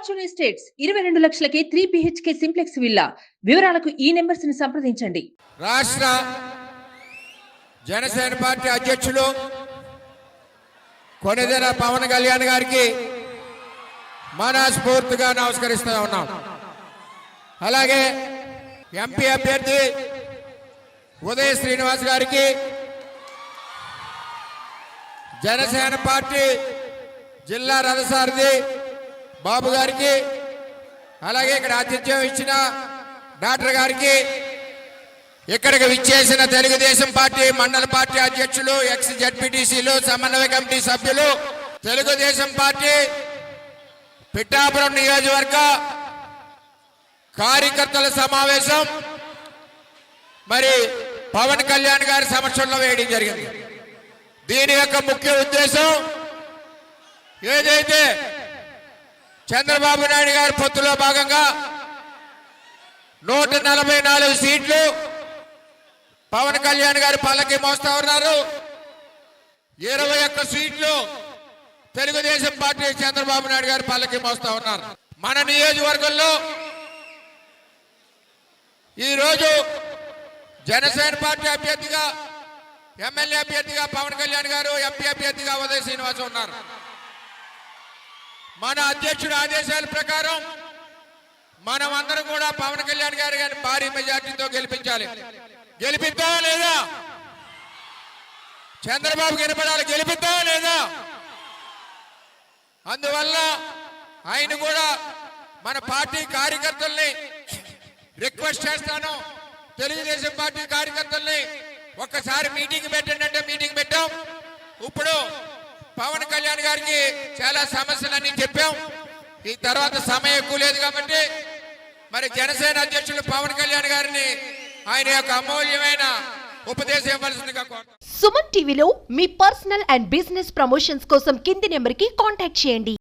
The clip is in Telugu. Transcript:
Fortune estates 22 లక్షలకే 3 BHK simplex villa. వివరాలకు ఈ నెంబర్స్ ని సంప్రదించండి. రాష్ట్ర జనసేన పార్టీ అధ్యక్షులు కొనిదెల పవన్ కళ్యాణ్ గారికి మనస్ఫూర్తిగా నమస్కరిస్తూ ఉన్నాం. అలాగే ఎంపీ అభ్యర్థి ఉదయ శ్రీనివాస్ గారికి, జనసేన పార్టీ జిల్లా రథసారథి బాబు గారికి, అలాగే ఇక్కడ ఆతిథ్యం ఇచ్చిన డాక్టర్ గారికి, ఇక్కడికి విచ్చేసిన తెలుగుదేశం పార్టీ మండల పార్టీ అధ్యక్షులు, ఎక్స్ జడ్పీటీసీలు, సమన్వయ కమిటీ సభ్యులు, తెలుగుదేశం పార్టీ పిఠాపురం నియోజకవర్గ కార్యకర్తల సమావేశం మరి పవన్ కళ్యాణ్ గారి సమక్షంలో వేయడం జరిగింది. దీని యొక్క ముఖ్య ఉద్దేశం ఏదైతే చంద్రబాబు నాయుడు గారి పొత్తులో భాగంగా 144 సీట్లు పవన్ కళ్యాణ్ గారి పల్లకి మోస్తా ఉన్నారు. 21 సీట్లు తెలుగుదేశం పార్టీ చంద్రబాబు నాయుడు గారి పల్లకి మోస్తా ఉన్నారు. మన నియోజకవర్గంలో ఈరోజు జనసేన పార్టీ అభ్యర్థిగా, ఎమ్మెల్యే అభ్యర్థిగా పవన్ కళ్యాణ్ గారు, ఎంపీ అభ్యర్థిగా ఉదయ శ్రీనివాస్ ఉన్నారు. మన అధ్యక్షుడి ఆదేశాల ప్రకారం మనం అందరం కూడా పవన్ కళ్యాణ్ గారి గారిని భారీ మెజార్టీతో గెలిపించాలి. గెలిపిద్దామా లేదా? చంద్రబాబు గెలపడాలి. గెలిపిద్దామా లేదా? అందువల్ల ఆయన కూడా మన పార్టీ కార్యకర్తల్ని రిక్వెస్ట్ చేస్తాను. తెలుగుదేశం పార్టీ కార్యకర్తల్ని ఒక్కసారి మీటింగ్ పెట్టండి అంటే మీటింగ్ పెట్టాం. ఇప్పుడు పవన్ కళ్యాణ్ గారికి చాలా సమస్యలన్నీ చెప్పాం. ఈ తర్వాత సమయం ఎక్కువ లేదు కాబట్టి మరి జనసేన అధ్యక్షులు పవన్ కళ్యాణ్ గారిని ఆయన యొక్క అమూల్యమైన ఉపదేశం ఇవ్వాల్సిందిగా కోరుతున్నాను. సుమన్ టీవీలో మీ పర్సనల్ అండ్ బిజినెస్ ప్రమోషన్స్ కోసం కింది నెంబర్కి కాంటాక్ట్ చేయండి.